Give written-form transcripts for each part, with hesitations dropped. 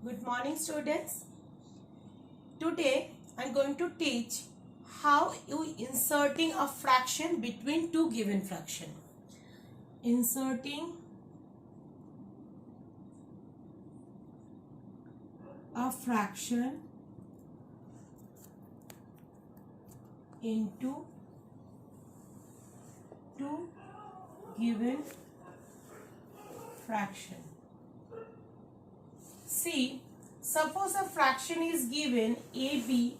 Good morning, students. Today I'm going to teach how you inserting a fraction between two given fraction. Inserting a fraction into two given fraction. See, suppose a fraction is given AB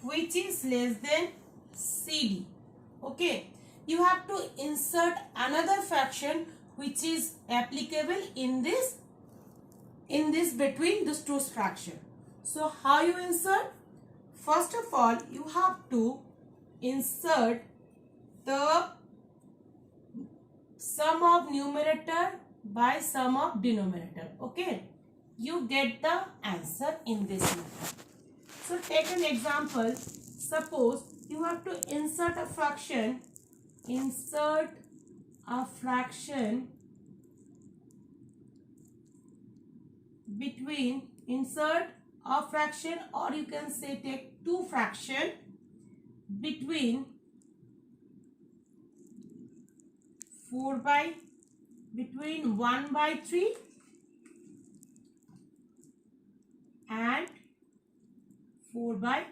which is less than CD. Okay, you have to insert another fraction which is applicable in this between these two fraction. So how you insert? First of all, you have to insert the sum of numerator by sum of denominator. Okay, you get the answer in this method. So take an example. Suppose you have to insert a fraction between or you can say take two fraction between 1 by 3 and 4 by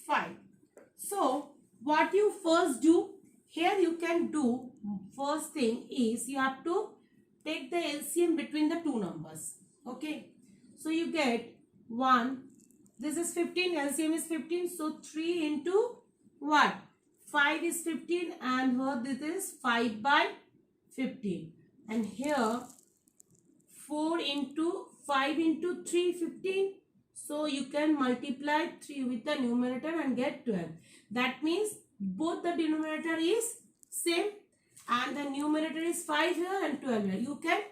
5. So what you first do here, you can do first thing is you have to take the LCM between the two numbers. Okay, so you get 1, this is 15, LCM is 15, so 3 into what? 5 is 15 and here this is 5 by 15, and here 4 into 5 into 3, 15. So you can multiply 3 with the numerator and get 12. That means both the denominator is same and the numerator is 5 here and 12 here. You can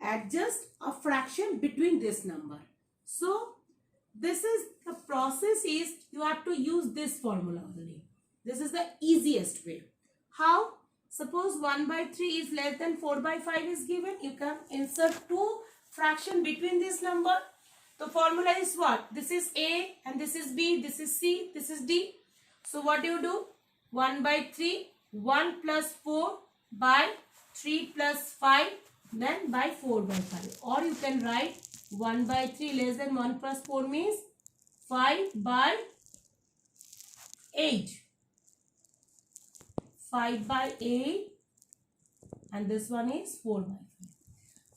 adjust a fraction between this number. So this is the process is you have to use this formula only. This is the easiest way. How? Suppose 1 by 3 is less than 4 by 5 is given. You can insert two fraction between this number. The formula is what? This is A and this is B, this is C, this is D. So what do you do? 1 by 3, 1 plus 4 by 3 plus 5, then by 4 by 5. Or you can write 1 by 3 less than 1 plus 4 means 5 by 8. 5 by 8 and this one is 4 by 5.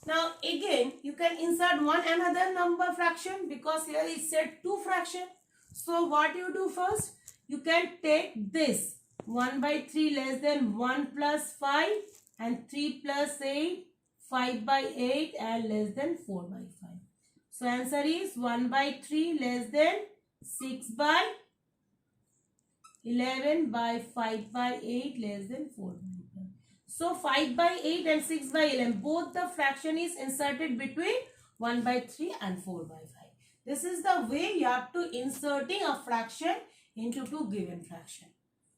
Now again you can insert one another number fraction because here it said two fraction. So what you do first? You can take this 1 by 3 less than 1 plus 5 and 3 plus 8, 5 by 8 and less than 4 by 5. So answer is 1 by 3 less than 6 by 11 by 5 by 8 less than 4 by 5. So 5 by 8 and 6 by 11 both the fraction is inserted between 1 by 3 and 4 by 5. This is the way you have to inserting a fraction into two given fraction.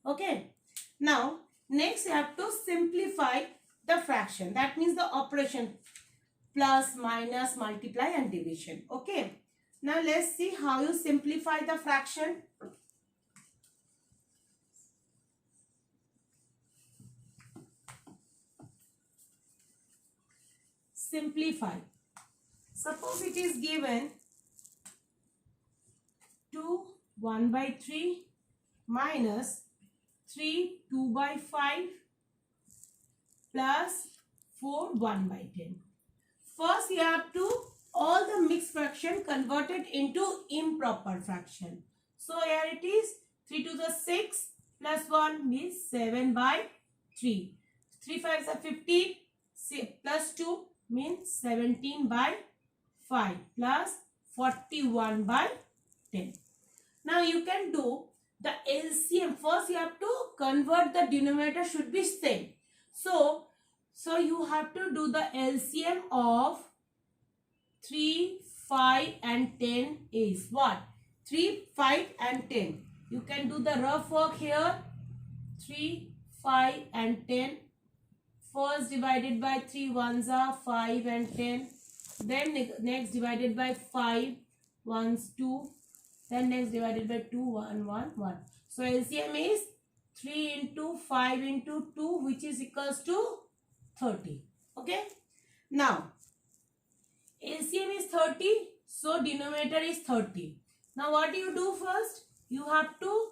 Okay. Now next you have to simplify the fraction. That means the operation plus, minus, multiply and division. Okay. Now let's see how you simplify the fraction. Simplify. Suppose it is given 2 1 by 3 minus 3 2 by 5 plus 4 1 by 10. First you have to all the mixed fraction converted into improper fraction. So here it is 3 to the 6 plus 1 means 7 by 3. 3 5s are 15 plus 2 means 17 by 5 plus 41 by 10. Now you can do the LCM. First you have to convert the denominator should be same. So you have to do the LCM of 3, 5 and 10 is what? 3, 5 and 10. You can do the rough work here. 3, 5 and 10. First divided by 3 ones are 5 and 10. then next divided by 5, 1's 2, then next divided by 2, 1, 1, 1. So LCM is 3 into 5 into 2, which is equals to 30. Okay. Now LCM is 30, so denominator is 30. Now what you do first? You have to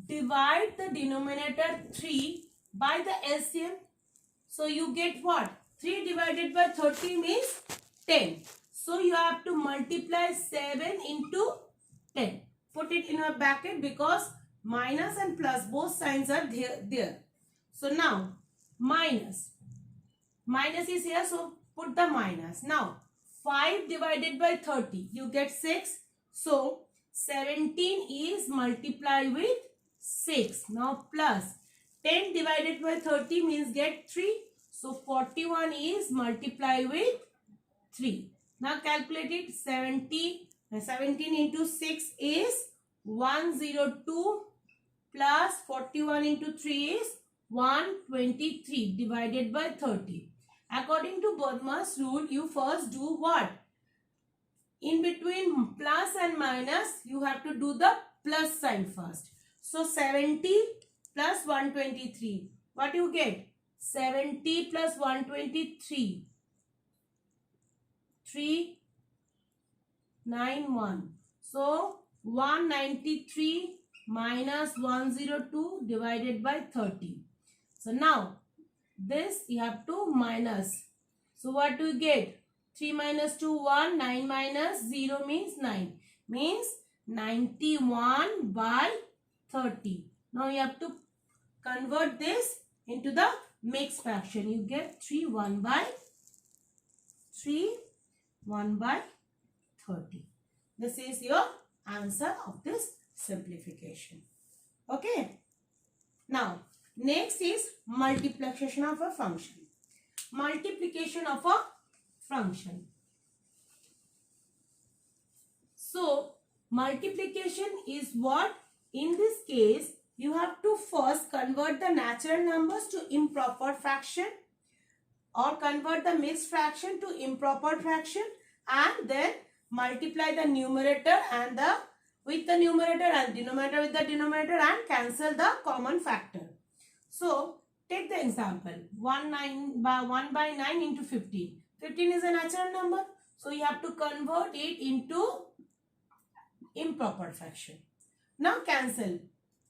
divide the denominator 3 by the LCM. So you get what? 3 divided by 30 means 10. So you have to multiply 7 into 10. Put it in a bracket because minus and plus both signs are there. So now minus is here, so put the minus. Now 5 divided by 30, you get 6. So 17 is multiplied with 6. Now plus 10 divided by 30 means get 3. So 41 is multiplied with 3. Now calculate it. 17 into 6 is 102 plus 41 into 3 is 123 divided by 30. According to Bodmer's rule, you first do what? In between plus and minus, you have to do the plus sign first. So 70 plus 123. What you get? 70 plus 123. 391. So 193 minus 102 divided by 30. So now this you have to minus. So what do you get? 3 minus 2, 1. 9 minus 0 means 9. Means 91 by 30. Now you have to convert this into the mixed fraction. You get 3 1 by 30. This is your answer of this simplification. Okay. Now next is multiplication of a function. Multiplication of a function. So multiplication is what? In this case, you have to first convert the natural numbers to improper fraction or convert the mixed fraction to improper fraction and then multiply the numerator and with the numerator and denominator with the denominator and cancel the common factor. So take the example 1 by 9 into 15. 15 is a natural number. So you have to convert it into improper fraction. Now cancel.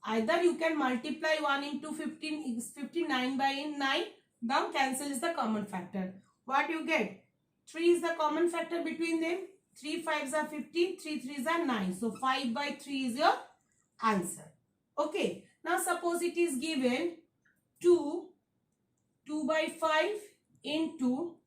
Either you can multiply 1 into 15 is 59 by 9. Now cancel is the common factor. What you get? 3 is the common factor between them. 3 5s are 15. 3 3s are 9. So 5 by 3 is your answer. Okay. Now suppose it is given 2 by 5 into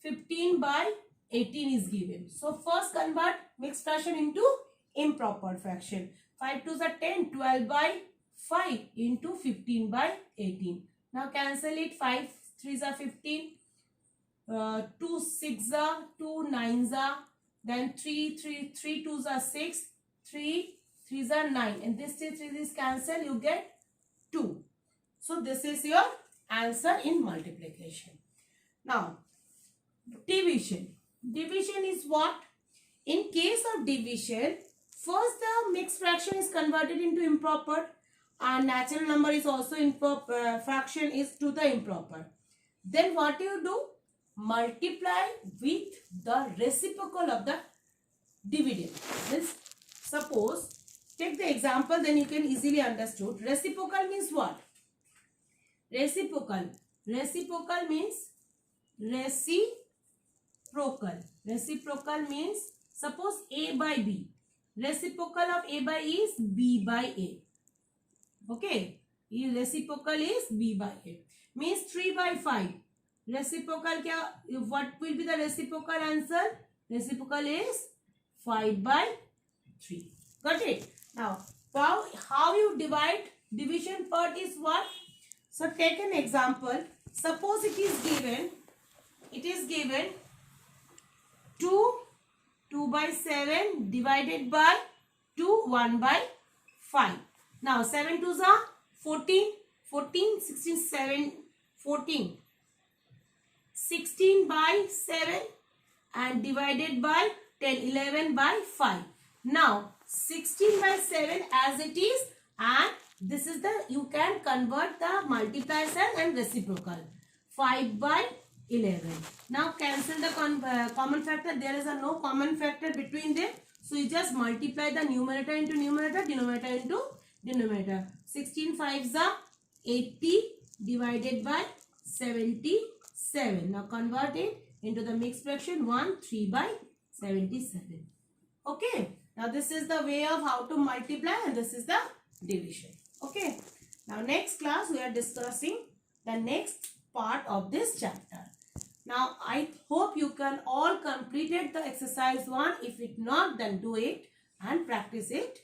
15 by 18 is given. So first convert mixed fraction into improper fraction. 5 2s are 10. 12 by 5 into 15 by 18. Now cancel it. 5 3s are 15. 2 6s are 2 9s are. Then 3 2s are 6. 3 3s are 9. And this 3 is cancel. You get 2. So this is your answer in multiplication. Now division. Division is what? In case of division, first the mixed fraction is converted into improper and natural number is also improper, fraction is to the improper. Then what you do? Multiply with the reciprocal of the dividend. This, suppose, take the example, then you can easily understood. Reciprocal means what? Reciprocal. Reciprocal means reciprocal. Reciprocal means suppose A by B. Reciprocal of A by E is B by A. Okay. Reciprocal is B by A. Means 3 by 5. Reciprocal kya? What will be the reciprocal answer? Reciprocal is 5 by 3. Got it? Now, how you divide? Division part is what? So take an example. Suppose it is given 2 by 7 divided by 2 1 by 5. Now 7 2s are 14, 16 7 14. 16 by 7 and divided by 10, 11 by 5. Now 16 by 7 as it is, and this is the, you can convert the multiplier sign and reciprocal. 5 by 11. Now cancel the common factor. There is a no common factor between them. So you just multiply the numerator into numerator, denominator into denominator. 16 5s are 80 divided by 77. Now convert it into the mixed fraction 1 3 by 77. Okay. Now this is the way of how to multiply, and this is the division. Okay. Now next class we are discussing the next part of this chapter. Now I hope you can all completed the exercise 1. If it not, then do it and practice it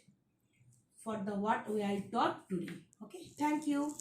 for the what we are taught today. Okay. Thank you.